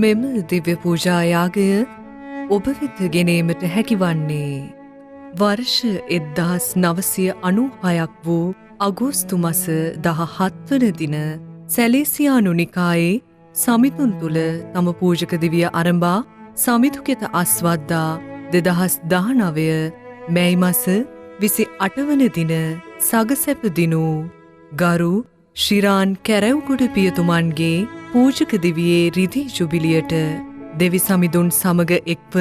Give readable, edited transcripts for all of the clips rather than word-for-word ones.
මෙම දිව්‍ය පූජා යාගය ඔබ වෙත ගෙනීමට හැකිවන්නේ වර්ෂ 1996ක් වූ අගෝස්තු මාස 17 වන දින සැලේසියානු නිකායේ සමිඳුන් තුල තම පූජක දිවිය ආරම්භා සමිඳුකෙත අස්වද්දා 2019 මැයි මාස 28 වන දින සගසැප දිනු ගරු ශිරාන් කැරව්ගොඩ පියතුමන්ගේ පූජක දිවියේ රිදී ජුබිලියට දෙවි සමිඳුන් සමග එක්ව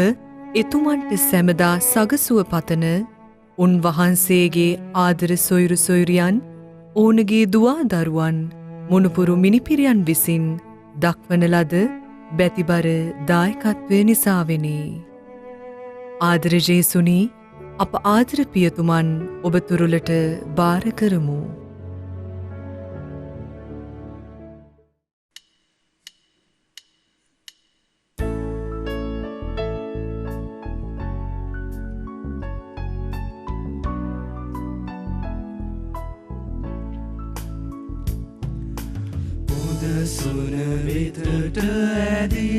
එතුමන්ට සැමදා සගසුව පතන උන්වහන්සේගේ ආදර සොයුරු සොයුරියන් ඕනගේ දුවා දරුවන් මුණුපුරු මිනිපිරියන් විසින් දක්වන ලද බැතිබර දායකත්වය නිසාවෙනි. ආදර ජේසුනි අප ආදර පියතුමන් ඔබ තුරුලට බාර කරමු. සුන වෙතට ඇදී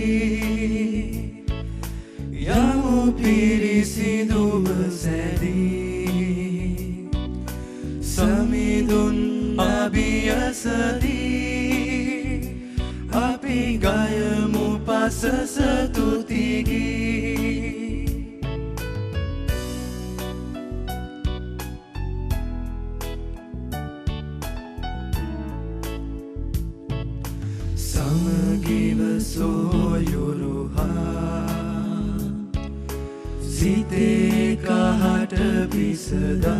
යමු පිරිසිදුව සැදී සමිඳුන් අභියසදී අපි ගයමු පසස තුතිගී සමගිව සොයුරුහා සිතේ කහට පිසදා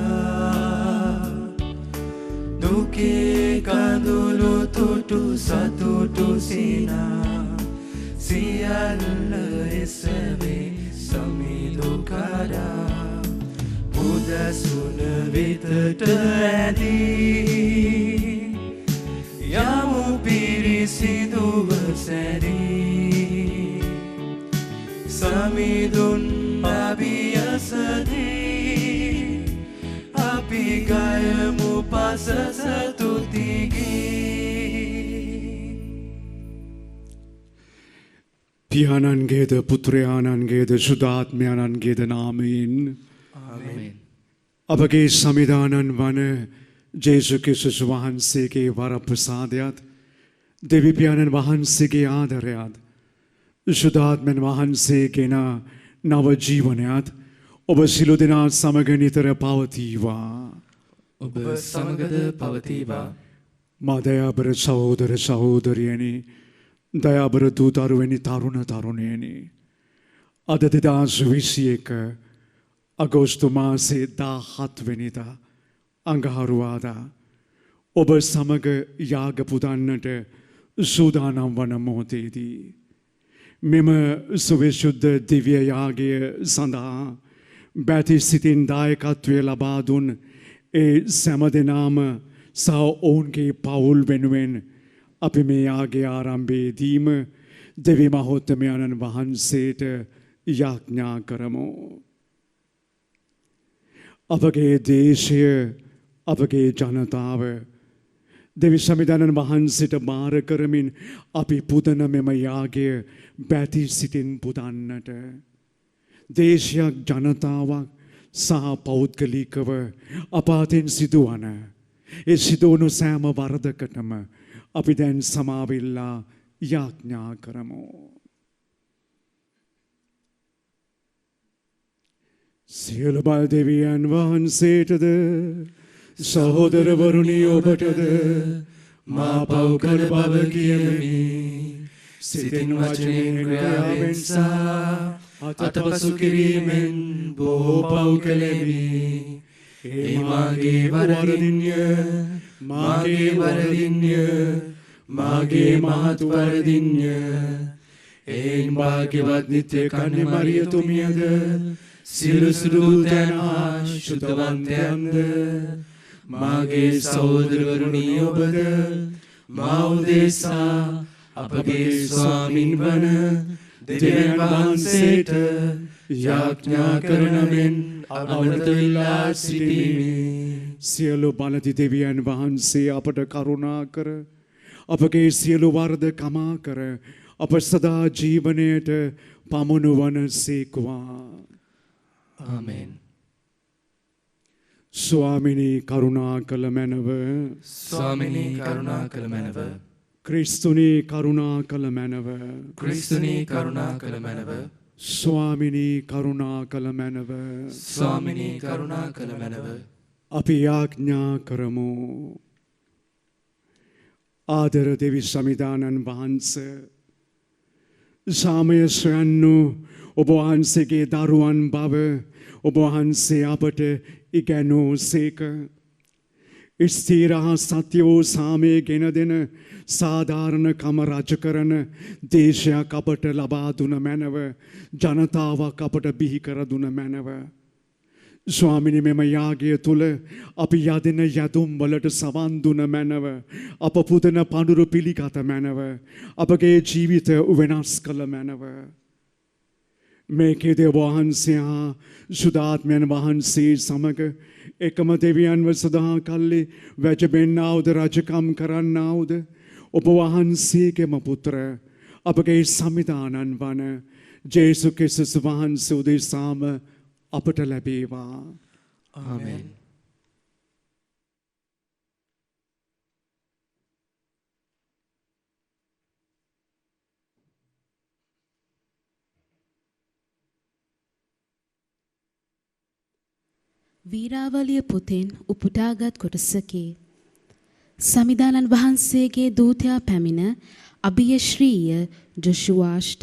දුකේ කඳුළු තුටු සතුටු සිනා සියල්ල එසවේ සමිඳු කඩා පුදසුන වෙතට ඇදී යමු පිරිසිදුව සැදී සමිඳුන් අභියසදී අපි ගයමු පසස තුතිගී. පියාණන්ගේද පුත්‍රයාණන්ගේද සුදාත්මයාණන්ගේද නාමයෙන් ආමේන්. අපගේ සමිදානන් වන ජේසු ක්‍රිස්තුස් වහන්සේගේ වරප්‍රසාදයත් දෙවිපියාණන් වහන්සේගේ ආදරයත් සුදාත්මයන් වහන්සේගෙන නව ජීවනයත් ඔබ සිළු දෙනා සමග නිතර පවතිවා. ඔබ සමගද පවතිවා. මා දයාබර සහෝදර සහෝදරියනි දයාබර දූ දරුවනි තරුණ තරුණියනි අද 2021 අගෝස්තු මාසේ 17 වෙනිදා අඟහරුවාදා ඔබ සමග යාග පුදන්නට සූදානම් වන මොහොතේදී මෙම සුවිශුද්ධ දිව්‍ය යාගය සඳහා බැති සිතින් දායකත්වය ලබා දුන් ඒ සෑම දෙනාම සහ ඔවුන්ගේ පවුල් වෙනුවෙන් අපි මේ යාගයේ ආරම්භයේදීම දෙවි මහෝත්තමයන්න් වහන්සේට යාඥා කරමු. අපගේ දේශය අපගේ ජනතාව දෙවි සමිඳුන් වහන්සේට බාර කරමින් අපි පුදන මෙම යාගය බැති සිතින් පුදන්නට දේශයක් ජනතාවක් සහ පෞද්ගලිකව අප අතින් සිදුවන ඒ සිදුවුණු සෑම වරදකටම අපි දැන් සමාවිල්ලා යාඥා කරමු. සියලු බල දෙවියන් වහන්සේටද සහෝදරවරුනි ඔබටද මා පව් කළ බව කියමි. සිතින් වචනයෙන් ක්‍රියාවෙන් සහ අතපසු කිරීමෙන් බොහෝ පව් කළෙමි. ඒ මාගේ වරදින්ය මාගේ මහත් වරදින්ය. එයින් භාග්‍යවත් නිත්‍ය කන්‍ය මරියතුමියද සියලු සුදූතයන් හා ශුද්ධවන්තයන්ද මාගේ සහෝදරවරුනි ඔබද මා උදෙසා අපගේ ස්වාමින් වන දෙවියන් වහන්සේට යාඥා කරන මෙන් අවනත වෙලා සිටිමි. සියලු බලති දෙවියන් වහන්සේ අපට කරුණා කර අපගේ සියලු වරද කමා කර අප සදා ජීවනයට පමුණුවන සේක්වා. ආමෙන්. ස්වාමිනී කරුණා කළ මැනව. ස්වාමිනී කරුණා කළ මැනව. ක්‍රිස්තුනී කරුණා කළ මැනව. ක්‍රිස්තුනී කරුණා කළ මැනව. ස්වාමිනී කරුණා කළ මැනව. ස්වාමිනී කරුණා කළ මැනව. අපි යාඥා කරමු. ආදර දෙවි සමිදානන් වහන්සේ සාමය සොයන්නු ඔබ වහන්සේගේ දරුවන් බව ඔබ වහන්සේ අපට ඉගැන්වූ සේක. ස්ථීර හා සත්‍ය වූ සාමය ගෙන දෙන සාධාරණකම රජ කරන දේශයක් අපට ලබා දුන මැනව. ජනතාවක් අපට බිහි කර දුන මැනව. ස්වාමිනි මෙම යාගය තුළ අපි යදෙන යදුම් වලට සවන් දුන මැනව. අප පුදන පඳුරු පිළිගත මැනව. අපගේ ජීවිත වෙනස් කළ මැනව. මේකේ දෙව වහන්සේ හා සුදාත්මයන් වහන්සේ සමග එකම දෙවියන්ව සදා කල්ලි වැජබෙන්නාවුද රජකම් කරන්නාවුද ඔබ වහන්සේගේම පුත්‍ර අපගේ සමිදානන් වන ජේසු ක්‍රිස්තුස් වහන්සේ උදෙසාම අපට ලැබේවා. ආමෙන්. වීරාවලිය පොතෙන් උපුටාගත් කොටසකි. සමිදානන් වහන්සේගේ දූතයා පැමිණ අභියශ්‍රීය ජොෂුවාෂ්ට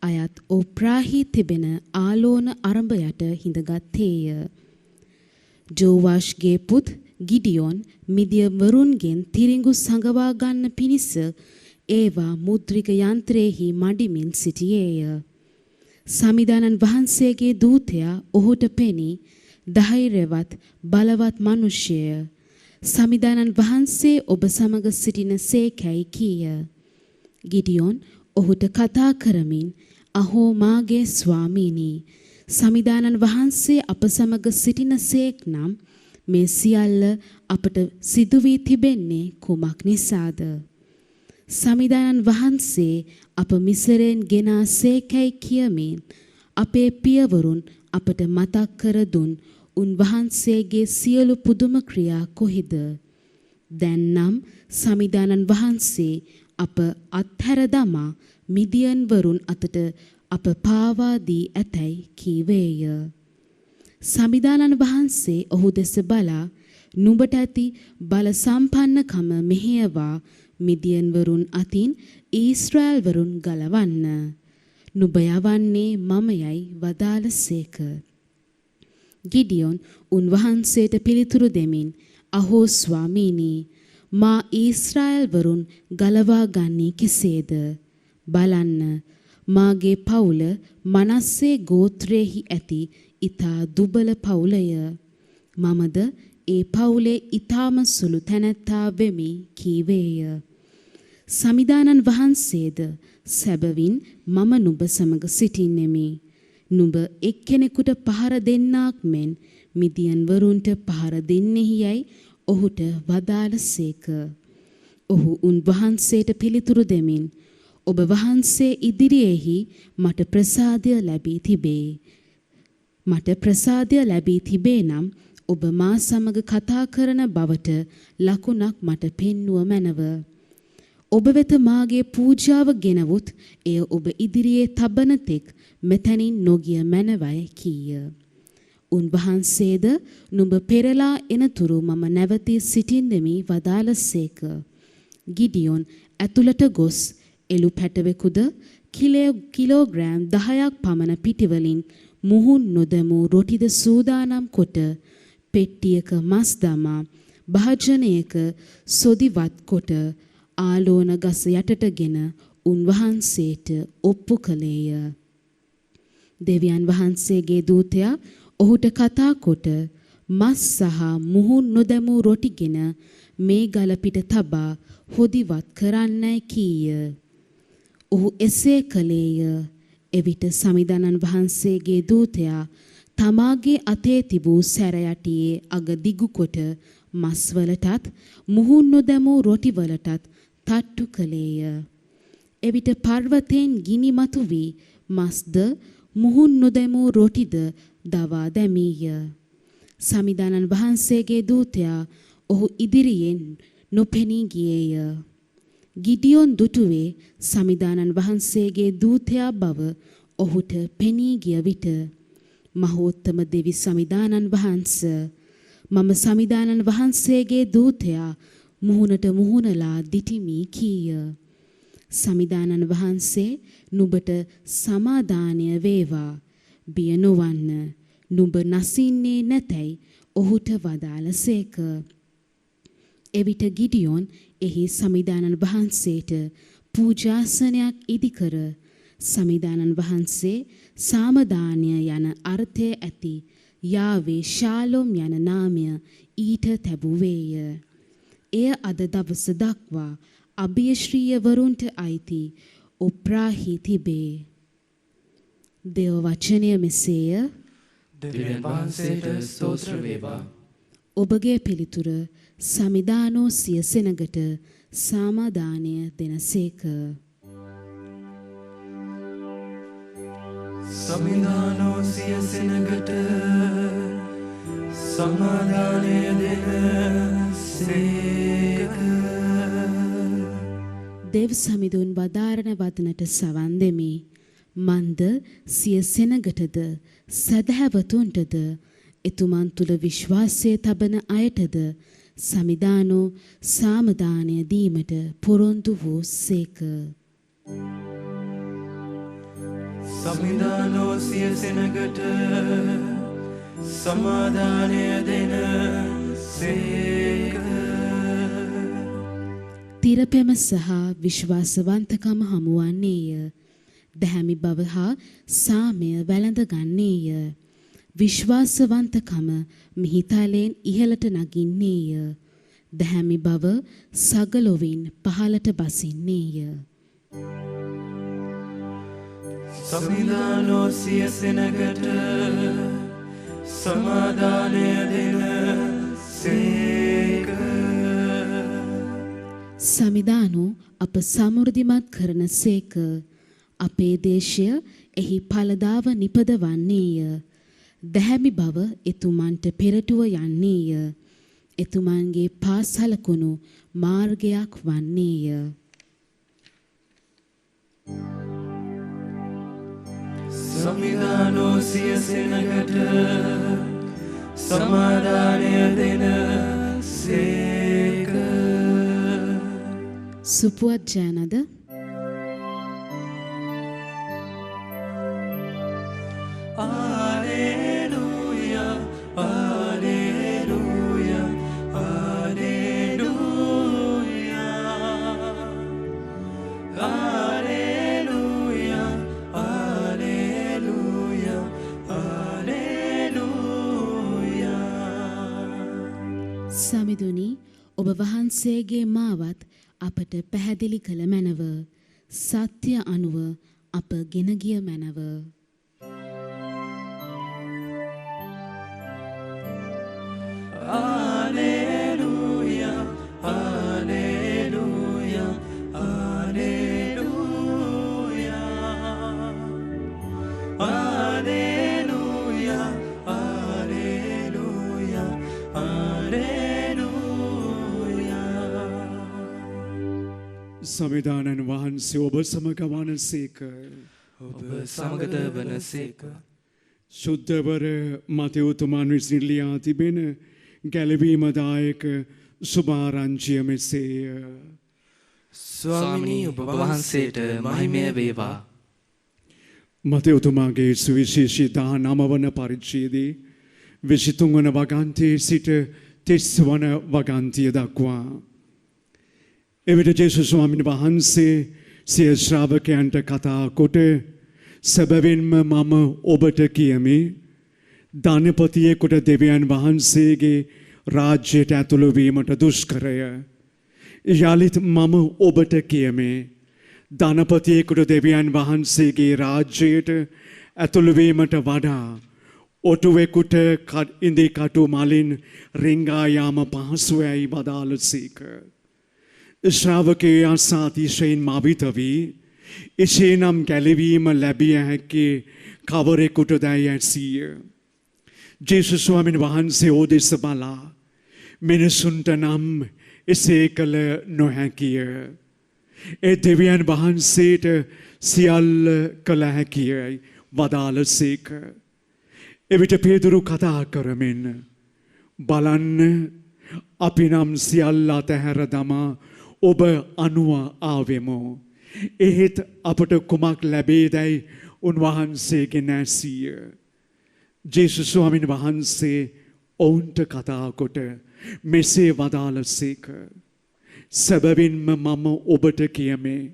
අයත් ඔප්‍රාහි තිබෙන ආලෝන අරඹයට හිඳගත්තේය. ජෝවාෂ්ගේ පුත් ගිඩියොන් මිදියවරුන්ගෙන් තිරිඟු සඟවා ගන්න පිණිස ඒවා මුද්‍රික යන්ත්‍රයේහි මඩිමින් සිටියේය. සමිදානන් වහන්සේගේ දූතයා ඔහුට පෙනී ධෛර්යවත් බලවත් මිනිසෙය. සමිදානන් වහන්සේ ඔබ සමග සිටින සේකැයි කීය. ගිඩියොන් ඔහුට කතා කරමින් අහෝ මාගේ ස්වාමීනි, සමිදානන් වහන්සේ අප සමග සිටින සේක් නම් මේ සියල්ල අපට සිදු වී තිබෙන්නේ කුමක් නිසාද? සමිදානන් වහන්සේ අප මිසරෙන් ගෙනා සේකැයි කියමින් අපේ පියවරුන් අපට මතක් කර දුන් උන්වහන්සේගේ සියලු පුදුම ක්‍රියා කොහිද? දැන් නම් සමිදානන් වහන්සේ අප අත්හැර දමා මිදියන් වරුන් අතට අප පාවා දී ඇතැයි කීවේය. සමිදානන් වහන්සේ ඔහු දෙස බලා නුඹට ඇති බල සම්පන්නකම මෙහෙයවා මිදියන් වරුන් අතින් ඊශ්‍රායල් වරුන් ගලවන්න. නුඹ යවන්නේ මමයයි වදාළසේක. ගිඩියොන් උන්වහන්සේට පිළිතුරු දෙමින් අහෝ ස්වාමීනි, මා ඊශ්‍රායල් වරුන් ගලවා ගන්නේ කෙසේද? බලන්න, මාගේ පවුල මනස්සේ ගෝත්‍රයේහි ඇති ඊතා දුබල පවුලය. මමද ඒ පවුලේ ඊ타ම සුළු තැනැත්තා වෙමි කීවේය. සමිදානන් වහන්සේද සැබවින් මම නුඹ සමග සිටින්නෙමි. නුඹ එක්කෙනෙකුට පහර දෙන්නාක් මෙන් මිදියන් වරුන්ට පහර දෙන්නෙහි යයි ඔහුට වදාළසේක. ඔහු උන්වහන්සේට පිළිතුරු දෙමින් ඔබ වහන්සේ ඉදිරියේහි මට ප්‍රසාදය ලැබී තිබේ. මට ප්‍රසාදය ලැබී තිබේ නම් ඔබ මා සමග කතා කරන බවට ලකුණක් මට පෙන්වුව මැනව. ඔබ වෙත මාගේ පූජාව ගෙනවුත් එය ඔබ ඉදිරියේ තබන තෙක් මෙතනින් නොගිය මැනවයි කීය. උන්වහන්සේද නුඹ පෙරලා එනතුරු මම නැවතී සිටින්නෙමි වදාළසේක. ගිඩියොන් ඇතුළට ගොස් එළු පැටවෙකුද කිලෝග්‍රෑම් 10ක් පමණ පිටිවලින් මුහුන් නොදැමූ රොටිද සූදානම් කොට පෙට්ටියක මස් දමා භාජනයක සොදිවත් කොට ආලෝන ගස යටටගෙන උන්වහන්සේට ඔප්පු කළේය. දෙවියන් වහන්සේගේ දූතයා ඔහුට කතා කොට මස් සහ මුහුන් නොදැමූ රොටිගෙන මේ ගල පිට තබා හොදිවත් කරන්නයි කීය. ඔහු එසේ කළේය. එවිට සමිදානන් වහන්සේගේ දූතයා තමාගේ අතේ තිබූ සැර යටියේ අග දිගු කොට මස්වලටත් මුහුන් නොදැමූ රොටිවලටත් තට්ටු කළේය. එවිට පර්වතයෙන් ගිනි මතු වී මස්ද මුහුන් නොදැමූ රොටිද දවා දැමීය. සමිදානන් වහන්සේගේ දූතයා ඔහු ඉදිරියෙන් නොපෙනී ගියේය. ගිඩියොන් දුටුවේ සමිදානන් වහන්සේගේ දූතයා බව ඔහුට පෙනී ගිය විට මහෝත්තම දෙවි සමිදානන් වහන්ස මම සමිදානන් වහන්සේගේ දූතයා මුහුණට මුහුණලා දිටිමි කීය. සමිදානන් වහන්සේ නුඹට සමාදානය වේවා බිය නොවන්න නුඹ නසින්නේ නැතැයි ඔහුට වදාළසේක. එවිට ගිඩියොන් එහි සමිදානන් වහන්සේට පූජාසනයක් ඉදිකර සමිදානන් වහන්සේ සාමදානය යන අර්ථය ඇති යාවේ ශාලොම් යන නාමය ඊට තැබුවේය. එය අද දවස දක්වා අභියශ්‍රීයවරුන්ට අයිති උප්‍රාහි තිබේ. දේව වචනය මෙසේය. දෙවියන් වහන්සේට ස්තෝත්‍ර වේවා. ඔබගේ පිළිතුර සමිදානෝ සිය සෙනගට සමාදානය දෙනසේක. සමිදානෝ සිය සෙනගට සමාදානය දෙනසේක. දෙව් සමිඳුන් වදාරන වදනට සවන් දෙමි. මන්ද සිය සෙනගටද සදහැවතුන්ටද එතුමන් තුළ විශ්වාසය තබන අයටද සමිදානෝ සාමදානය දීමට පොරොන්දු වූ සේක. සමිදානෝ සිය සෙනගට සමාදානය දෙන සේක. තිරපෙම සහ විශ්වාසවන්තකම හමුවන්නේය. දැහැමි බව හා සාමය වැළඳගන්නේය. විශ්වාසවන්තකම මිහිතලයෙන් ඉහළට නගින්නේය. දැහැමි බව සගලොවින් පහළට බසින්නේය. සමිදානෝ සිය සෙනගට සමාදානය දෙන සේක. සමිදානෝ අප සමෘද්ධිමත් කරන සේක. අපේ දේශය එහි ඵලදාව නිපදවන්නේය. දැහැමි බව එතුමන්ට පෙරටුව යන්නේය. එතුමන්ගේ පාසලකුණු මාර්ගයක් වන්නේය. සමිදානෝ සිය සෙනගට සමාදානය දෙන සේක. සුපුවත් ජනද Alleluia, Alleluia, Alleluia, Alleluia, Alleluia, Alleluia. සමිඳුනි ඔබ වහන්සේගේ මාවත් අපට පැහැදිලි කළ මැනව. සත්‍ය අනුව අප ගෙන ගිය මැනව. Alleluia, Alleluia, Alleluia, Alleluia, Alleluia, Alleluia. සමිදානන් වහන්සේ ඔබ සමග වනසේක. ඔබ සමගද වනසේක. ශුද්ධවර මතයුතුමන් විසින් ලියා තිබෙන ගැලවීමදායක සුභාරංචිය මෙසේය. ස්වාමිනී ඔබ වහන්සේට මහිමය වේවා. මතයුතුමාගේ සුවිශේෂී 19 වන පරිච්ඡේදයේ 23 වන වගන්තියේ සිට 30 වන වගන්තිය දක්වා එවිට ජේසුස් ස්වාමීන් වහන්සේ සිය ශ්‍රාවකයන්ට කතා කොට සැබවින්ම මම ඔබට කියමි ධනපතියෙකුට දෙවියන් වහන්සේගේ රාජ්‍යයට ඇතුළු වීමට දුෂ්කරය. යලිත් මම ඔබට කියමි ධනපතියෙකුට දෙවියන් වහන්සේගේ රාජ්‍යයට ඇතුළු වීමට වඩා ඔටුවෙකුට ඉන්දී කටු මලින් රිංගා යාම පහසුවයි වදාළසේක. ශ්‍රාවකයා අතිශයින් මවිත වී එසේනම් ගැලවීම ලැබිය හැකි කවරෙකුටදැයි ඇසීය. ජේසුස් ස්වාමීන් වහන්සේ ඕදෙස බලා මිනිසුන්ට නම් එසේ කළ නොහැකිය. ඒ දෙවියන් වහන්සේට සියල්ල කළ හැකියයි වදාළසේක. එවිට පේදුරු කතා කරමින් බලන්න අපි නම් සියල්ල අතහැර දමා ඔබ අනුව ආවෙමු. එහෙත් අපට කුමක් ලැබේදැයි උන්වහන්සේගෙන් ඇසීය. ජේසුස් ස්වාමීන් වහන්සේ ඔවුන්ට කතා කොට මෙසේ වදාළසේක. සැබවින්ම මම ඔබට කියමේ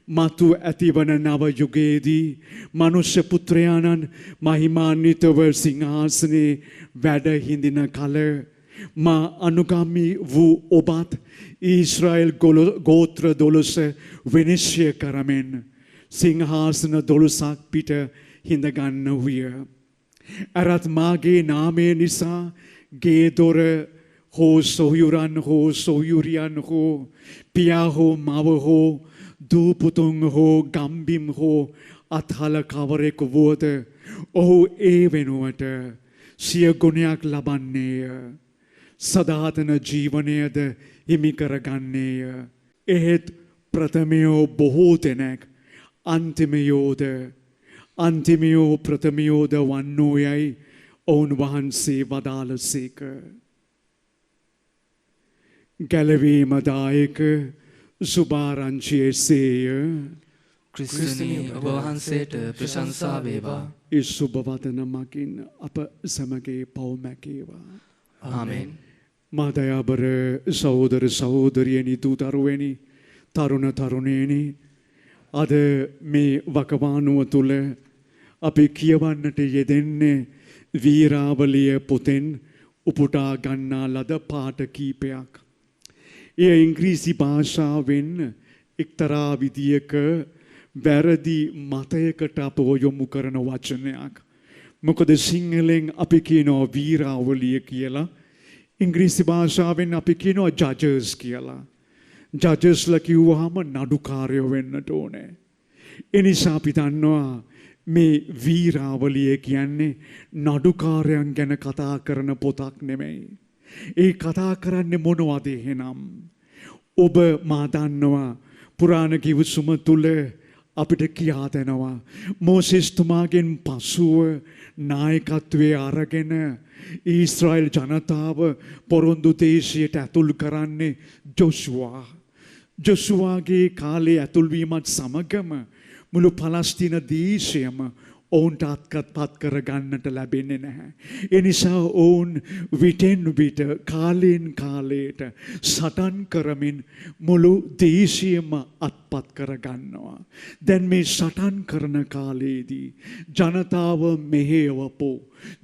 මතු ඇතිවන නව යුගයේදී මනුෂ්‍ය පුත්‍රයාණන් මහිමාන්විතව සිංහාසනයේ වැඩ හිඳින කල මා අනුගාමී වූ ඔබත් ඊශ්‍රායෙල් ගෝත්‍ර 12 විනිශ්චය කරමින් සිංහාසන 12ක් පිට හිඳගන්න විය. අරත් මාගේ නාමය නිසා ගේ දොර හෝ සොහයුරන් හෝ සොහයුරියන් හෝ පියා හෝ මව හෝ දූපුතුන් හෝ ගම්බිම් හෝ අත්හල කවරෙකු වුවද ඔහු ඒ වෙනුවට සිය ගුණයක් ලබන්නේය. සදාතන ජීවනයද හිමි කරගන්නේය. එහෙත් ප්‍රථමයෝ බොහෝ දෙනෙක් අන්තිමයෝ ප්‍රථමයෝද වන්නෝයයි ඔවුන් වහන්සේ වදාළසේක. ගැලවීමදායක සුභාරංචියේ සේය. ක්‍රිස්තුනි ඔබ වහන්සේට ප්‍රශංසා වේවා. ඒ සුභවදන මගින් අප සමගේ පව් මැකේවා. ආමෙන්. මාදයාබර සහෝදර සහෝදරියනි දූ දරුවනි තරුණ තරුණයනි අද මේ වකවානුව තුල අපි කියවන්නට යෙදෙන්නේ වීරාවලිය පොතෙන් උපුටා ගන්නා ලද පාඨ කීපයක්. එය ඉංග්‍රීසි භාෂාවෙන් එක්තරා විදියක වැරදි මතයකට අප යොමු කරන වචනයක්. මොකද සිංහලෙන් අපි කියනවා වීරාවලිය කියලා. ඉංග්‍රීසි භාෂාවෙන් අපි කියනවා ජජර්ස් කියලා. ජජස්ලා කිව්වහම නඩුකාරයෝ වෙන්නට ඕනේ. එනිසා අපි දන්නවා මේ වීරාවලිය කියන්නේ නඩුකාරයන් ගැන කතා කරන පොතක් නෙමෙයි. ඒ කතා කරන්නේ මොනවද එහෙනම්? ඔබ මා දන්නවා පුරාණ කිවිසුම තුල අපිට කියා දෙනවා මෝසෙස් තුමාගෙන් පසුව නායකත්වයේ අරගෙන ඊශ්‍රායෙල් ජනතාව පොරොන්දු දේශයට ඇතුල් කරන්නේ ජොෂුවා. ජොෂුවාගේ කාලේ ඇතුල්වීමත් සමගම මුළු පලස්තීන දේශයම ඔවුන්ට අත්පත් කරගන්නට ලැබෙන්නේ නැහැ. ඒ නිසා ඔවුන් විටෙන් විට කාලෙන් කාලයට සටන් කරමින් මුළු දේශයම අත්පත් කරගන්නවා. දැන් මේ සටන් කරන කාලයේදී ජනතාව මෙහෙයවපු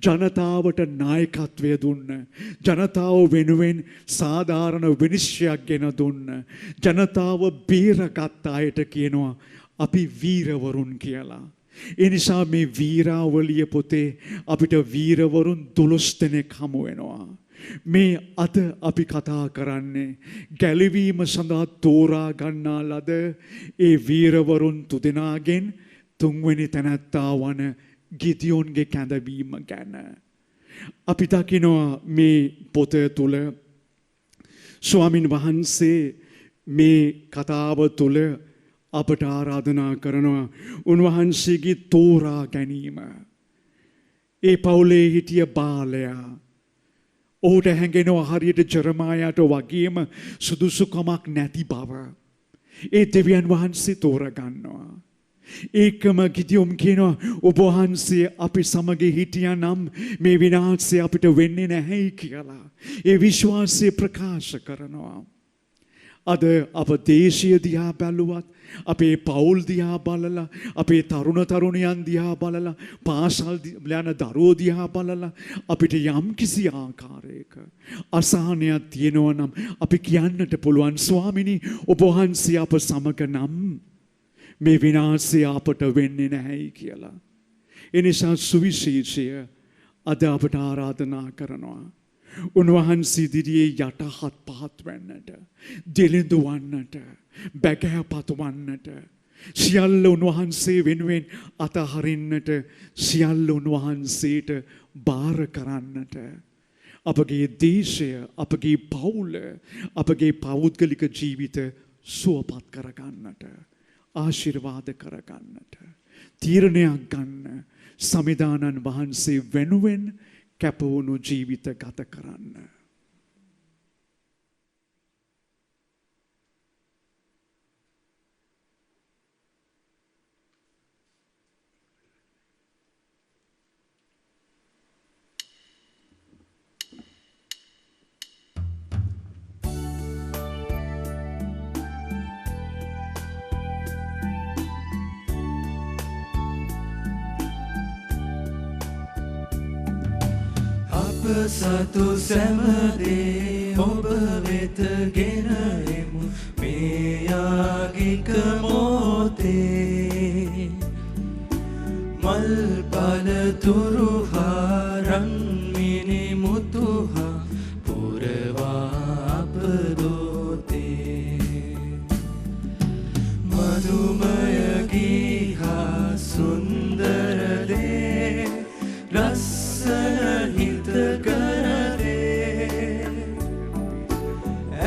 ජනතාවට නායකත්වය දුන්න ජනතාව වෙනුවෙන් සාධාරණ විනිශ්චයක් ගෙන දුන්න ජනතාව බේරගත් අයට කියනවා අපි වීරවරුන් කියලා. ඒ නිසා මේ වීරාවලිය පොතේ අපිට වීරවරුන් 12 දෙනෙක් හමු වෙනවා. මේ අද අපි කතා කරන්නේ ගැලවීම සඳහා තෝරා ගන්නා ලද ඒ වීරවරුන් 3 දෙනාගෙන් 3 වෙනි තැනැත්තා වන ගිදියෝන්ගේ කැඳවීම ගැන. අපි දකිනවා මේ පොත තුල ස්වාමින් වහන්සේ මේ කතාව තුල අපට ආරාධනා කරනවා උන්වහන්සේගේ තෝරා ගැනීම. ඒ පවුලේ හිටිය බාලයා ඔහුට හැඟෙනවා හරියට ජෙරමායාට වගේම සුදුසුකමක් නැති බව. ඒ දෙවියන් වහන්සේ තෝරා ගන්නවා. ඒකම ගිදියෝන් කියනවා ඔබ වහන්සේ අපි සමග හිටියා නම් මේ විනාශය අපිට වෙන්නේ නැහැයි කියලා. ඒ විශ්වාසය ප්‍රකාශ කරනවා. අද අප දේශීය දිහා බැලුවත් අපේ පවුල් දිහා බලලා අපේ තරුණ තරුණියන් දිහා බලලා පාසල් යන දරුවෝ දිහා බලලා අපිට යම් කිසි ආකාරයක අසහනයක් තියෙනවා නම් අපි කියන්නට පුළුවන් ස්වාමිනී ඔබ වහන්සේ අප සමග නම් මේ විනාශය අපට වෙන්නේ නැහැයි කියලා. ඒ නිසා සුවිශේෂය අද අපට ආරාධනා කරනවා. උන්වහන්සේ ඉදිරියේ යටහත් පහත් වෙන්නට, දිලිඳු වන්නට, බැගෑපත් වන්නට, සියල්ල උන්වහන්සේ වෙනුවෙන් අතහරින්නට සියල්ල උන්වහන්සේට බාර කරන්නට අපගේ දේශය අපගේ පවුල අපගේ පෞද්ගලික ජීවිත සුවපත් කරගන්නට ආශිර්වාද කරගන්නට තීරණයක් ගන්න සමිදානන් වහන්සේ වෙනුවෙන් කැපවුණු ජීවිත ගත කරන්න. සතු සැමදේ ඔබ වෙත ගෙන එමු මේ යාගික මොහොතේ මල් පලතුරු හා රන් මිනිමුතු හා පුරවා අප දෝතේ මధుමය ගී හා සුන්දර දේ ලස්සන හිත කරදේ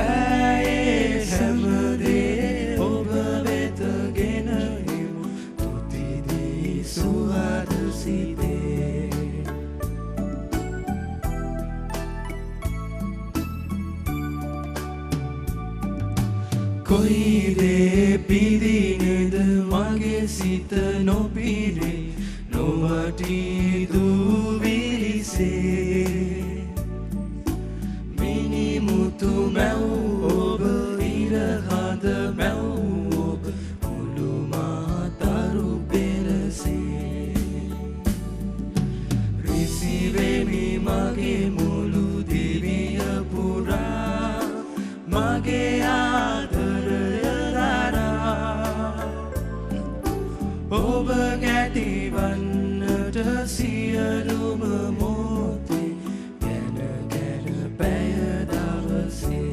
ඇයේ සැමදේ ඔබ වෙත ගෙන එමු තුතිදී සුවද සිතේ කොයි දේ පිදිනේද මගේ සිත නොපිරේ නොවටී දුවිලිසේ මිනිමුතු මැව් ඔබ ඉරහඳ මැව් ඔබ මුළු මාතරු පෙරසේ රිසිවෙමි මගේ මුළු දිවිය පුරා මගේ ආදරය දරා ඔබ ගැටිවන්නට සියලුම මොහොතේ ගැන ගැන පැය දවසේ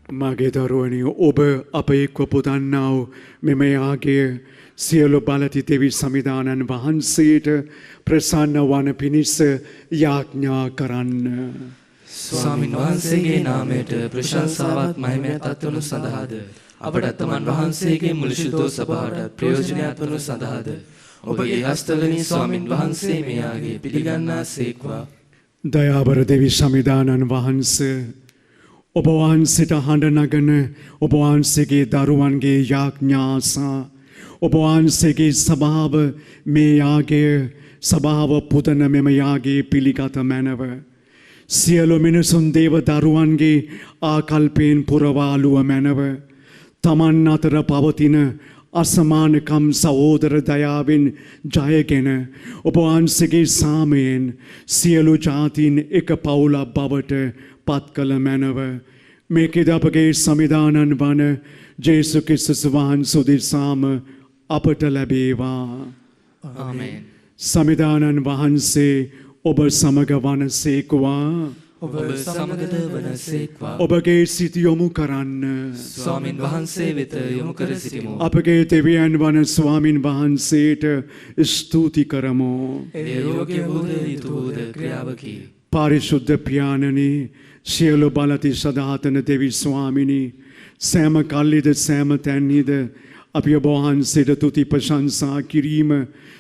මගේ දරුවනි ඔබ අප එක්ව පුදන්නා වූ මෙම යාගය සියලු බලති දෙවි සමිදානන් වහන්සේට ප්‍රසන්න වන පිණිස යාඥා කරන්න. ස්වාමින් වහන්සේගේ නාමයට ප්‍රශංසාවත් මහිමයත් වනු සඳහාද අපට තමන් වහන්සේගේ මුළු ශුද්ධ සභාවට ප්‍රයෝජනයක් වනු සඳහාද ඔබගේ හස්තවලින් ස්වාමින් වහන්සේ මෙයාගේ පිළිගන්නා සේක්වා. දයාබර දෙවි සමිදානන් වහන්සේ ඔබ වහන්සේට හඬ නගන ඔබ වහන්සේගේ දරුවන්ගේ යාඥාසා ඔබ වහන්සේගේ සභාව මේ යාගය සභාව පුදන මෙම යාගේ පිළිගත මැනව සියලු මිනිසුන් දේව දරුවන්ගේ ආකල්පයෙන් පුරවාලුව මැනව තමන් අතර පවතින අසමානකම් සහෝදර දයාවෙන් ජයගෙන ඔබ වහන්සේගේ සාමයෙන් සියලු ජාතීන් එක පවුලක් බවට පත් කළ මැනව මේකෙද අපගේ සමිදානන් වන ජේසු ක්‍රිස්තුස් වහන්සේ උදෙසාම අපට ලැබේවා. ආමේන්. සමිදානන් වහන්සේ ඔබ සමග වනසේක්වා. ඔබ සමගද වනසේක්වා. ඔබගේ සිත යොමු කරන්න. ස්වාමින් වහන්සේ වෙත යොමු කර සිටිමු. අපගේ දෙවියන් වන ස්වාමින් වහන්සේට ස්තුති කරමු. ඒ යෝග්‍ය වූද යුතු වූද ක්‍රියාවකි. පාරිශුද්ධ පියාණනි සියලු බලති සදාතන දෙවි ස්වාමිනී සෑම කල්ලිද සෑම තැන්හිද අපි ඔබ වහන්සේට තුති ප්‍රශංසා කිරීම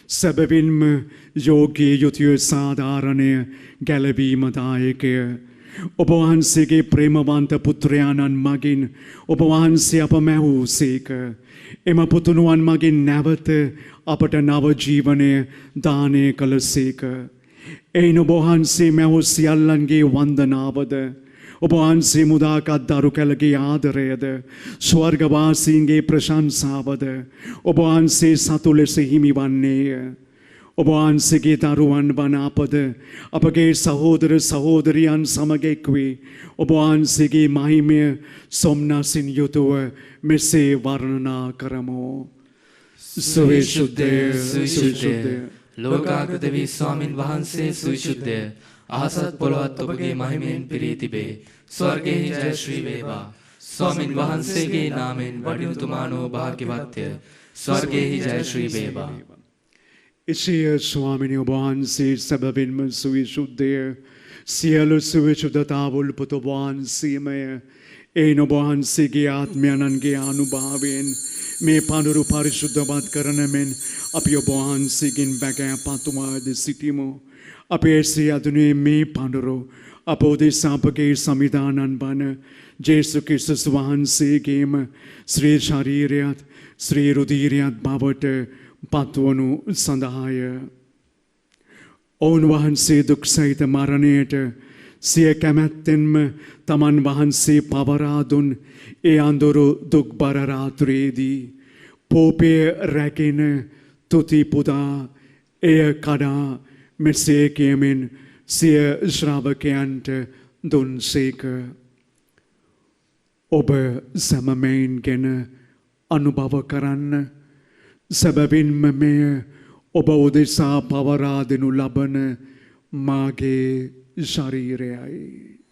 සැබවින්ම යෝග්‍ය යුතුය සාධාරණය ගැලවීමදායකය. ඔබ වහන්සේගේ ප්‍රේමවන්ත පුත්‍රයාණන් මගින් ඔබ වහන්සේ අප මැවූසේක. එම පුතුණුවන් මගින් නැවත අපට නව ජීවනය දානය කළසේක. එයින් ඔබ වහන්සේ මැවූ සියල්ලන්ගේ වන්දනාවද ඔබ වහන්සේ මුදාගත් දරු කැලගේ ආදරයද ස්වර්ගවාසීන්ගේ ප්‍රශංසාවද ඔබ වහන්සේ සතු ලෙස හිමිවන්නේය. ඔබ වහන්සේගේ දරුවන් වන අපද අපගේ සහෝදර සහෝදරියන් සමග එක්වී ඔබ වහන්සේගේ මහිමය සොම්නසින් යුතුව මෙසේ වර්ණනා කරමු. සුවිශුද්ධ සුවිශුද්ධ ලෝකාගත වී ස්වාමින් වහන්සේ සුවිශුද්ධය අහසත් පොළොවත් ඔබගේ මහිමයෙන් පිරී තිබේ. ස්වර්ගයෙහි ජය ශ්‍රී වේවා. ස්වාමින් වහන්සේගේ නාමයෙන් වඩිනුතුමානෝ භාග්‍යවත්ය. ස්වර්ගයෙහි ජය ශ්‍රී වේවා. එසේ ස්වාමිනි ඔබ වහන්සේ සැබවින්ම සුවිශුද්ධය. සියලු සුවිශුද්ධතාවුල් පුත වහන්සේමය. එයින් ඔබ වහන්සේගේ ආත්මයන්ගේ අනුභවයෙන් මේ පඳුරු පරිශුද්ධවත් කරන මෙන් අපි ඔබ වහන්සේගෙන් බැගෑ පතුමාද සිටිමු. අපේ සියදුනේ මේ පඳුරු අප උදෙසා අපගේ සමිදානන් වන ජේසු ක්‍රිස්තුස් වහන්සේගේම ශ්‍රී ශරීරයත් ශ්‍රී රුධිරයත් බවට පත්වනු සඳහාය. ඔවුන් වහන්සේ දුක් සහිත මරණයට සිය කැමැත්තෙන්ම තමන් වහන්සේ පවරා දුන් ඒ අඳුරු දුක්බර රාත්‍රියේදී පෝපය රැගෙන තුති පුදා එය කඩා මෙසේ කියමින් සිය ශ්‍රාවකයන්ට දුන්සේක. ඔබ සැමමයින් ගැන අනුභව කරන්න. සැබවින්ම මෙය ඔබ උදෙසා පවරා දෙනු ලබන මාගේ ශරීරයයි.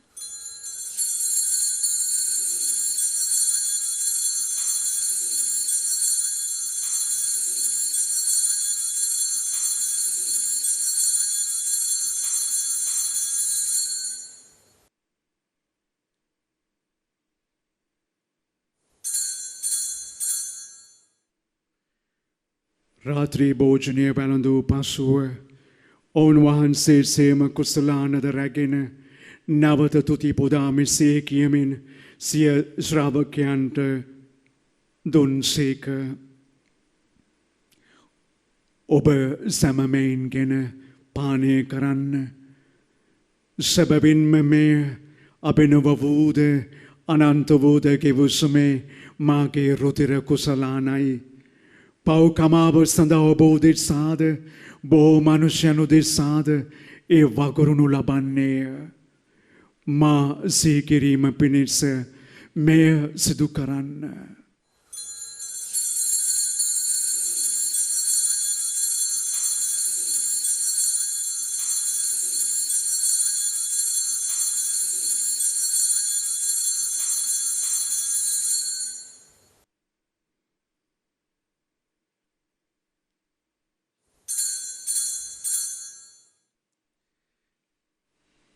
රාත්‍රී භෝජනය වැළඳූ පසුව ඔවුන් වහන්සේ සේම කුසලානද රැගෙන නැවත තුති පුදා මෙසේ කියමින් සිය ශ්‍රාවකයන්ට දුන්සේක. ඔබ සැමමයින් ගෙන පානය කරන්න. සැබවින්ම මෙය අභිනව වූද අනන්ත වූද ගෙවුසුමේ මාගේ රුධිර කුසලානයි. පව් කමාව සඳහා ඔබ උදෙසාද බොහෝ මනුෂ්‍යයන් උදෙසාද ඒ වගුරුණු ලබන්නේය. මා සිහිකිරීම පිණිස මෙය සිදු කරන්න.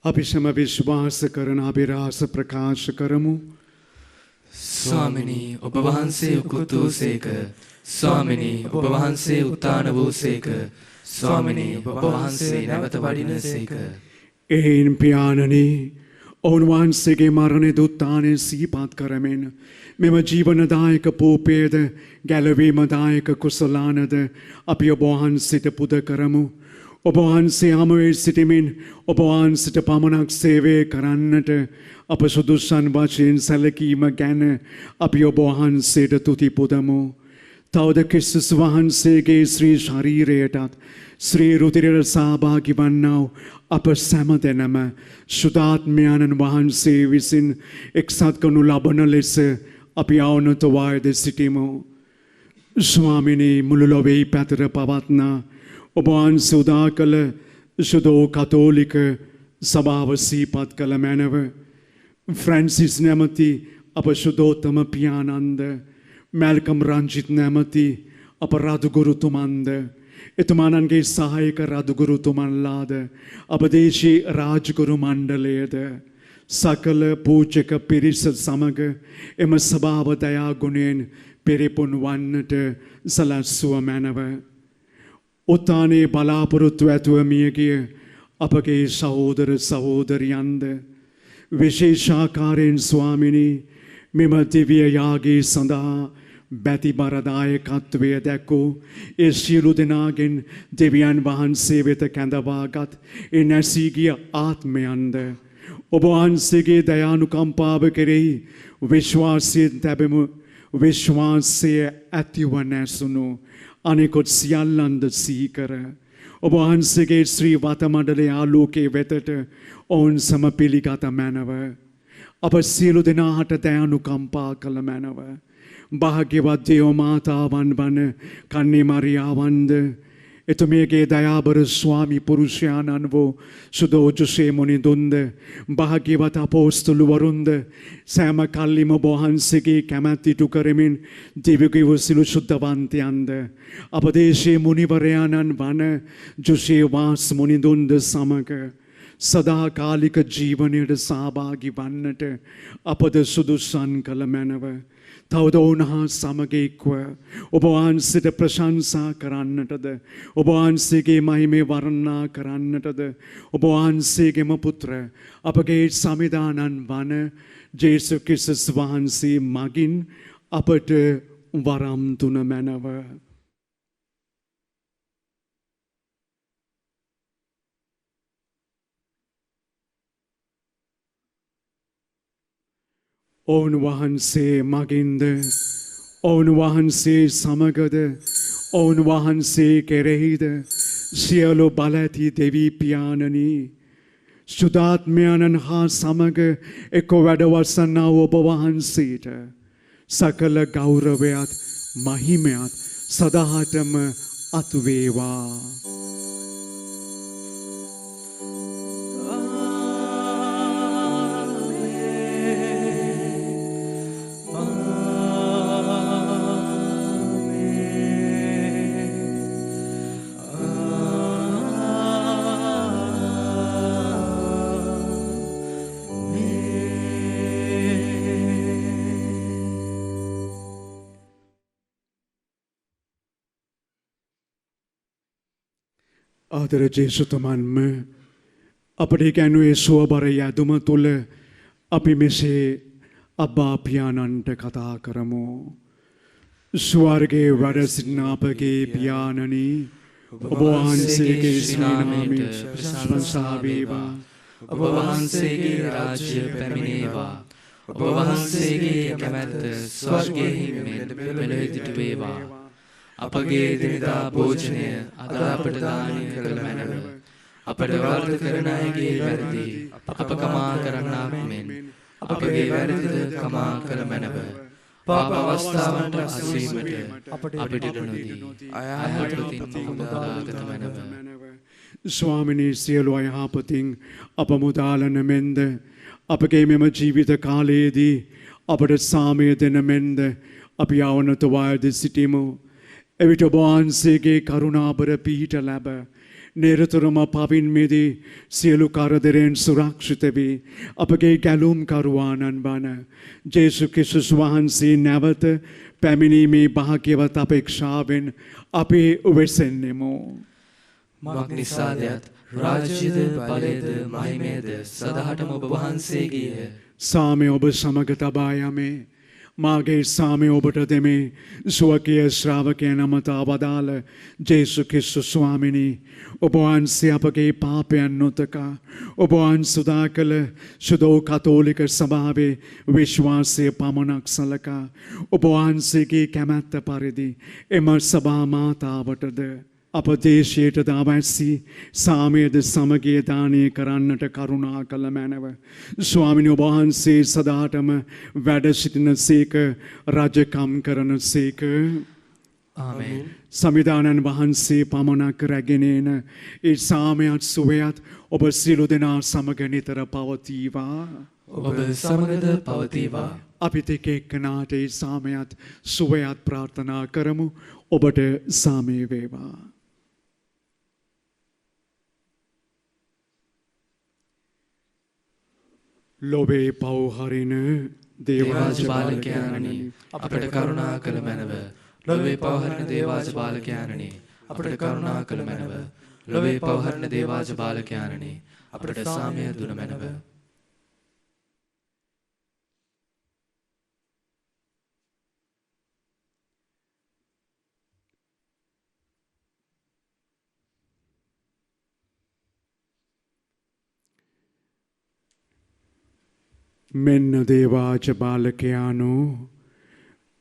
අපි සම විශ්වාස කරන අභිරහස ප්‍රකාශ කරමු. ස්වාමිනී ඔබ වහන්සේ උකුත් වූසේක. ස්වාමිනී ඔබ වහන්සේ උත්ථාන වූසේක. ස්වාමිනී ඔබ වහන්සේ නැවත වඩිනසේක. එයින් පියාණනි ඔවුන් වහන්සේගේ මරණය දුත්ථානය සිහිපත් කරමින් මෙම ජීවනදායක පූපේද ගැලවීමදායක කුසලානද අපි ඔබ වහන්සේට පුද කරමු. ඔබ වහන්සේ හමුවේ සිටිමින් ඔබ වහන්සේට පමණක් සේවය කරන්නට අප සුදුසන් වශයෙන් සැලකීම ගැන අපි ඔබ වහන්සේට තුති පුදමු. තවද ක්‍රිස්තුස් වහන්සේගේ ශ්‍රී ශරීරයටත් ශ්‍රී රුධිරයට සහභාගී වන්නා අප සැමදෙනම සුදාත්මයන්න් වහන්සේ විසින් එක්සත් කරනු ලබන ලෙස අපි අවනතවායද සිටිමු. ස්වාමිනී මුළු ලොවේ පැතර පවත්නා ඔබ වහන්සේ උදා කළ සුදෝ කතෝලික සභාව සිහිපත් කළ මැනව ෆ්‍රැන්සිස් නැමැති අප සුදෝත්තම පියාණන්ද මැල්කම් රංජිත් නැමැති අප රදුගුරුතුමන්ද එතුමානන්ගේ සහායක රදුගුරුතුමන්ලාද අප දේශීය රාජගුරු මණ්ඩලයද සකල පූජක පිරිස සමග එම සභාව දයා ගුණයෙන් පෙරපුන් වන්නට සලස්වුව මැනව. උත්ථානයේ බලාපොරොත්තු ඇතුව මියගිය අපගේ සහෝදර සහෝදරියන්ද විශේෂාකාරයෙන් ස්වාමිනී මෙම දිව්‍ය යාගයේ සඳහා බැතිබරදායකත්වය දැක්වූ ඒ සියලු දෙනාගෙන් දෙවියන් වහන්සේ වෙත කැඳවාගත් ඒ නැසී ගිය ආත්මයන්ද ඔබ වහන්සේගේ දයානුකම්පාව කෙරෙහි විශ්වාසයෙන් තැබෙමු. විශ්වාසය ඇතිව නැසුණු අනෙකුත් සියල්ලන්ද සිහි කර ඔබ වහන්සේගේ ශ්‍රී වතමඩලේ ආලෝකයේ වෙතට ඔවුන් සම පිළිගත මැනව. අප සියලු දෙනාට දයානුකම්පා කළ මැනව. භාග්‍යවත් දේව මාතාවන් වන කන්නේ මරියාවන්ද එතුමියගේ දයාබර ස්වාමි පුරුෂයාණන් වූ සුදෝජුසේ මුනිදුන්ද භාග්‍යවත් අපෝස්තලුවරුන්ද සෑම කල්ලිම වහන්සේගේ කැමැත්ත ඉටු කරමින් දිව්‍යගිව සිළු ශුද්ධවන්තයන්ද අපදේශයේ මුනිවරයාණන් වන ජුෂේවාස් මුනිදුන්ද සමග සදාකාලික ජීවනයට සහභාගී වන්නට අපද සුදුසන් කළ මැනව. තවද ඔවුන්හා සමග එක්ව ඔබ වහන්සේට ප්‍රශංසා කරන්නටද ඔබ වහන්සේගේ මහිමේ වර්ණනා කරන්නටද ඔබ වහන්සේගේම පුත්‍ර අපගේ සමිදානන් වන ජේසුස් ක්‍රිස්තුස් වහන්සේ මගින් අපට වරම් දුන මැනව. ඔවුන් වහන්සේ මගින්ද ඔවුන් වහන්සේ සමගද ඔවුන් වහන්සේ කෙරෙහිද සියලු බල ඇති දෙවී පියාණනි සුදාත්මයන්න් හා සමග එක්ව වැඩවසන්නා ඔබ වහන්සේට සකල ගෞරවයත් මහිමයත් සදාටම අතු වේවා. ආදර ජේසුතුමන්ම අපට ගැනුවේ සුවබර යදුම තුළ අපි මෙසේ අබ්බා පියාණන්ට කතා කරමු. ස්වර්ගයේ වැඩ සිටින අපගේ පියාණනි ඔබ වහන්සේගේ නාමයෙන් ප්‍රශංසා වේවා. ඔබ වහන්සේගේ රාජ්‍ය පැමිණේවා. ඔබ වහන්සේගේ කැමැත්ත ස්වර්ගයේ මෙලෙහිට වේවා. අපගේ දිනදා භෝජනය අද අපට දානය කළ මැනව. අපට වරද කරන අයගේ වැරදි අප කමා කරන්නාක් මෙන් අපගේ වැරදිද කමා කළ මැනව. පාප අවස්ථාවන්ට අසීමට අපිට නොදී අයහපතින් මුදාගත මැනව. ස්වාමිනී සියලු අයහපතින් අප මුදාලන මෙන්ද අපගේ මෙම ජීවිත කාලයේදී අපට සාමය දෙන මෙන්ද අපි අවනත වායද සිටිමු. එවිට ඔබ වහන්සේගේ කරුණාබර පිහිට ලැබ නිරතුරුම පවින් මිදී සියලු කරදරෙන් සුරක්ෂිත වී අපගේ ගැලුම් කරුවාණන් වන ජේසුස් ක්‍රිස්තුස් වහන්සේ නැවත පැමිණීමේ භාග්‍යවත් අපේක්ෂාවෙන් අපි වෙසෙන්නෙමු. මක් නිසාදයත් රාජ්‍යද බලයද මහිමයද සදාටම ඔබ වහන්සේගේය. සාමය ඔබ සමග තබා යමේ. මාගේ සාමය ඔබට දෙමේ. ස්වකීය ශ්‍රාවකයන් අමතා වදාළ ජේසුස් ක්‍රිස්තුස් ස්වාමිනී ඔබ වහන්සේ අපගේ පාපයන් නොතකා ඔබ වහන්සේ උදා කළ සුදෝ කතෝලික සභාවේ විශ්වාසය පමණක් සලකා ඔබ වහන්සේගේ කැමැත්ත පරිදි එම සභා මාතාවටද අප දේශයට අවැසි සාමයද සමගිය දානය කරන්නට කරුණා කළ මැනව. ස්වාමිනී ඔබ වහන්සේ සදාටම වැඩ සිටින සේක රජකම් කරන සේක. ආමේන්. සමිදානන් වහන්සේ පමණක් රැගෙන එන ඒ සාමයත් සුවයත් ඔබ සියලු දෙනා සමග නිතර පවතිවා. ඔබ සමගද පවතිවා. අපිට එක එක්කනාට ඒ සාමයත් සුවයත් ප්‍රාර්ථනා කරමු. ඔබට සාමය වේවා. ලොවේ පව්හරින දේවාජ බාලකයාණනි අපට කරුණා කළ මැනව. ලොවේ පව්හරින දේවාජ බාලකයාණනි අපට කරුණා කළ මැනව. ලොවේ පව්හරින දේවාජ බාලකයාණනි අපට සාමය දුන මැනව. මෙන්න දේවාජ බාලකයානෝ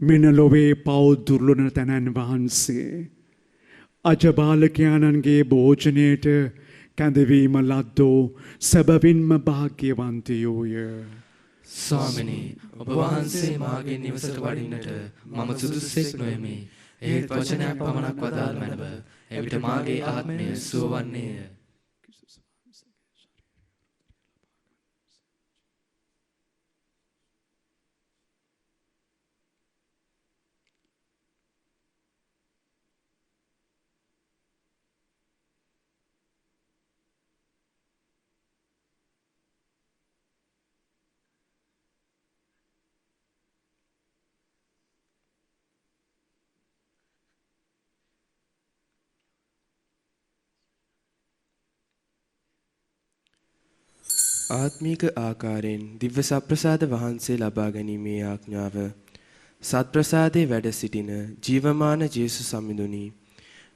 මෙන ලොවේ පව් දුර්ලන තැනන් වහන්සේ අජබාලකයාණන්ගේ භෝජනයට කැඳවීම ලද්දෝ සැබවින්ම භාග්‍යවන්තයෝය. ස්වාමිනී ඔබ වහන්සේ මාගේ නිවසට වඩින්නට මම සුදුස්සෙක් නොෙමි. එහෙත් වචනයක් පමණක් වදාළ මැනව. එවිට මාගේ ආත්මය සුවවන්නේය. ආත්මීක ආකාරයෙන් දිව්‍ය සත්ප්‍රසාද වහන්සේ ලබා ගැනීමේ ආඥාව සත්ප්‍රසාදේ වැඩ සිටින ජීවමාන ජේසුස් සමිඳුනි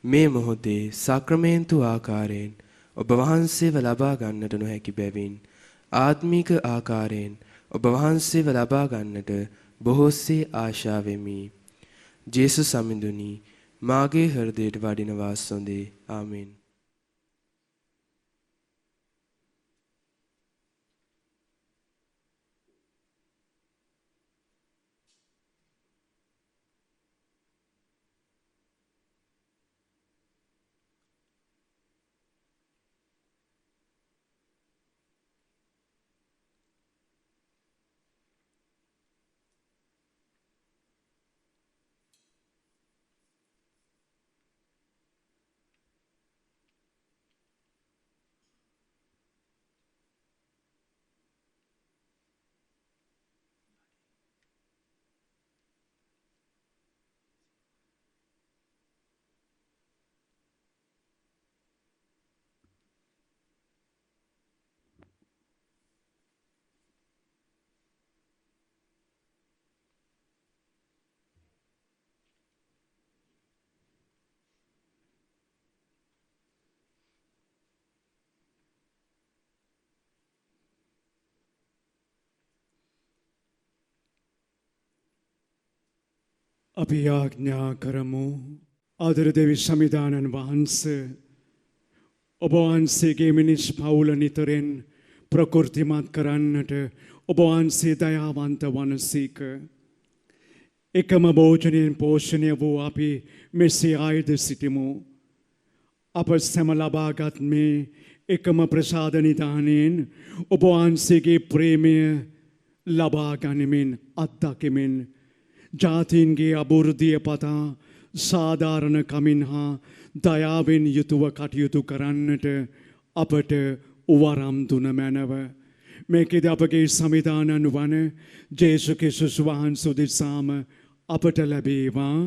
මේ මොහොතේ සක්‍රමේන්තු ආකාරයෙන් ඔබ වහන්සේව ලබා ගන්නට නොහැකි බැවින් ආත්මීක ආකාරයෙන් ඔබ වහන්සේව ලබා ගන්නට බොහෝසේ ආශා වෙමි. ජේසුස් සමිඳුනි මාගේ හෘදයට වඩිනවා සොඳේ. ආමෙන්. අපි යාඥා කරමු ආදර දෙවි සමිදානන් වහන්සේ ඔබ වහන්සේගේ මිනිස් පවුල නිතරෙන් ප්‍රකෘතිමත් කරන්නට ඔබ වහන්සේ දයාවන්ත වනසේක එකම භෝජනයෙන් පෝෂණය වූ අපි මෙසේ ආයුධ සිටිමු අප සැම ලබාගත් මේ එකම ප්‍රසාද නිධානයෙන් ඔබ වහන්සේගේ ප්‍රේමය ලබා ගනිමින් අත්දකිමින් ජාතීන්ගේ අබුරුදිය පතා සාධාරණ කමින් හා දයාවෙන් යුතුව කටයුතු කරන්නට අපට වරම් දුන මැනව. මේකෙද අපගේ සමිධානන් වන ජේසු ක්‍රිස්තුස් වහන්සේ දෙසාම අපට ලැබේවා.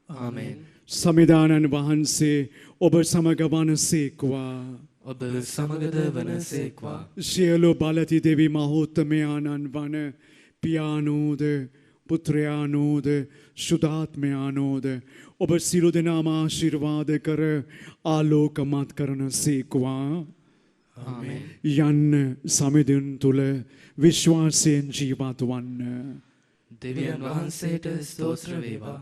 ආමෙන්. සමිධානන් වහන්සේ ඔබ සමග වනසේක්වා. ඔබ සමගද වනසේක්වා. සියලු බලති දෙවි මහෝත්තමයාණන් වන පියාණෝද පුත්‍රයානෝද සුදාත්මයානෝද ඔබ සියලු දෙනාම ආශිර්වාද කර ආලෝකමත් කරන සේක්වා. ආමෙන්. යන්න සමිඳුන් තුල විශ්වාසයෙන් ජීවත් වන්න. දෙවියන් වහන්සේට ස්තෝත්‍ර වේවා.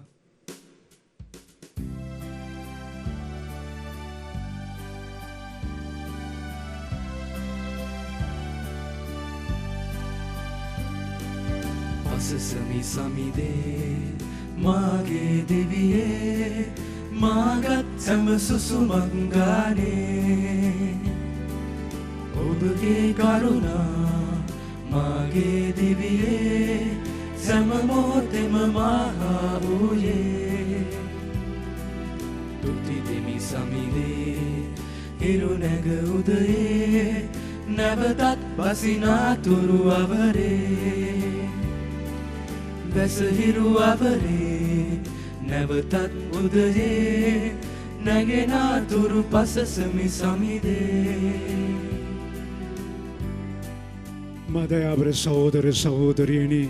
සසමි සමිදේ මාගේ දෙවියේ මාගත් සැම සුසුමක් ගානේ ඔබගේ කරුණා මාගේ දෙවියේ සැම මොහොතෙම මහා වූයේ තුති දෙමි සමිදේ හිරු නැග උදයේ නැවතත් බසිනාතුරු අවරේ වැසහිරු අවරේ නැවතත් උදයේ නැගෙනාතුරු පසසමි සමිදේ. මදයාබර සහෝදර සහෝදරියනි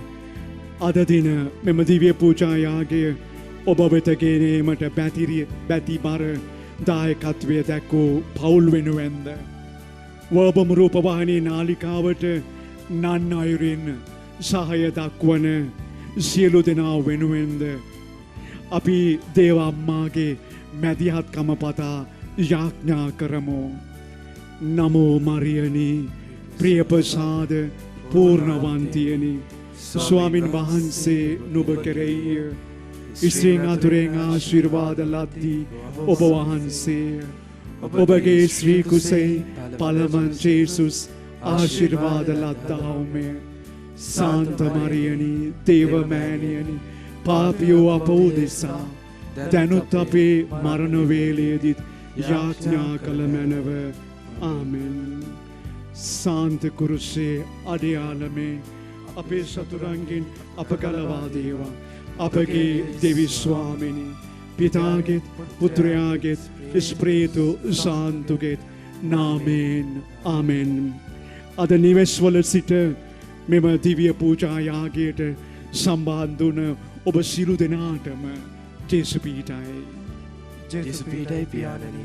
අද දින මෙම දිව්‍ය පූජා යාගය ඔබ වෙත ගෙනීමට බැතිබර දායකත්වය දැක්වූ පවුල් වෙනුවෙන්ද වර්බම රූපවාහිනී නාලිකාවට නන් අයුරින් සහාය දක්වන සියලු දෙනා වෙනුවෙන්ද අපි දේව අම්මාගේ මැදිහත්කම පතා යාඥා කරමු. නමෝ මරියනි ප්‍රියප්‍රසාද පූර්ණවන්තියනි ස්වාමින් වහන්සේ නුඹ කෙරෙහි ස්ත්‍රීන් අතුරෙන් ආශිර්වාද ලද්දී ඔබ වහන්සේ ඔබගේ ශ්‍රී කුසේ පළමන් ජේසුස් ආශිර්වාද ලද්දාවුමය. සාන්ත මරියනි දේවමෑණියනි පාපියෝ අප උදෙසා දැනුත් අපේ මරණ වේලේදීත් යාඥා කළ මැනව. ආමෙන්. සාන්ත කුරුසේ අඩයාලමේ අපේ සතුරන්ගෙන් අප ගලවා දේවා. අපගේ දෙවි ස්වාමිනි පිතාගෙත් පුත්‍රයාගෙත් ස්ප්‍රේතු සාන්තුගෙත් නාමයෙන්. ආමෙන්. අද නිවෙස්වල සිට මෙම දිව්‍ය පූජා යාගයට සම්බන්ධ වුණ ඔබ සියලු දෙනාටම ජේසු පීඨයි. ජේසු පීඨයි පියාණනි.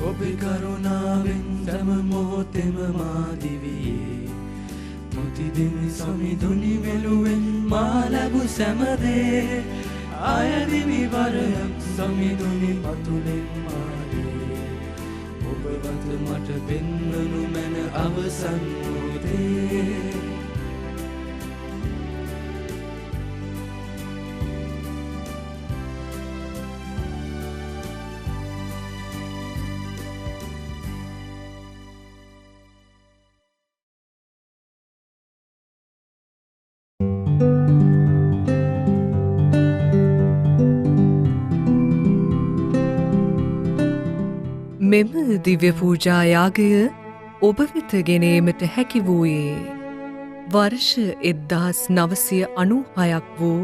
ඔබේ කරුණාවෙන් හැම මොහොතෙම මා දිවියේ මුතිදිමි සමිඳුනි වෙලුවෙන් මා ලැබු සෑමදේ ආයදිවි වරයක් සමිඳුනි පතුලෙන් මාගේ ඔබ වත මට පෙන්වනු මැන අවසන් මොහොතේ. මෙම දිව්‍ය පූජා යාගය ඔබ වෙත ගෙනීමට හැකි වූයේ වර්ෂ 1996ක් වූ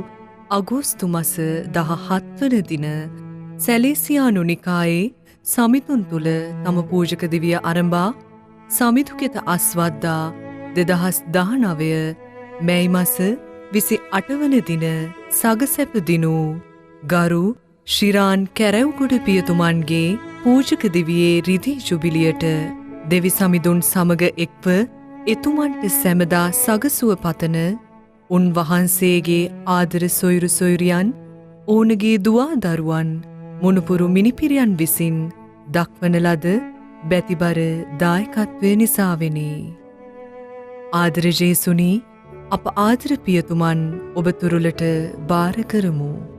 අගෝස්තු මස 17 වන දින සැලේසියානු නිකායේ සමිඳුන් තුල තම පූජක දිවිය අරඹා සමිඳුකෙත අස්වද්දා 2019 මැයි මස 28 වන දින සගසැප දිනූ ගරු ශිරාන් කැරැව්ගොඩ පියතුමන්ගේ පූජක දිවියේ රිදී ජුබිලියට දෙවි සමිඳුන් සමග එක්ව එතුමන්ට සැමදා සගසුව පතන උන්වහන්සේගේ ආදර සොයුරු සොයුරියන් ඕනගේ දුවා දරුවන් මුණුපුරු මිනිපිරියන් විසින් දක්වන ලද බැතිබර දායකත්වය නිසාවෙනි. ආදර ජේසුනි අප ආදර පියතුමන් ඔබ තුරුලට බාර කරමු.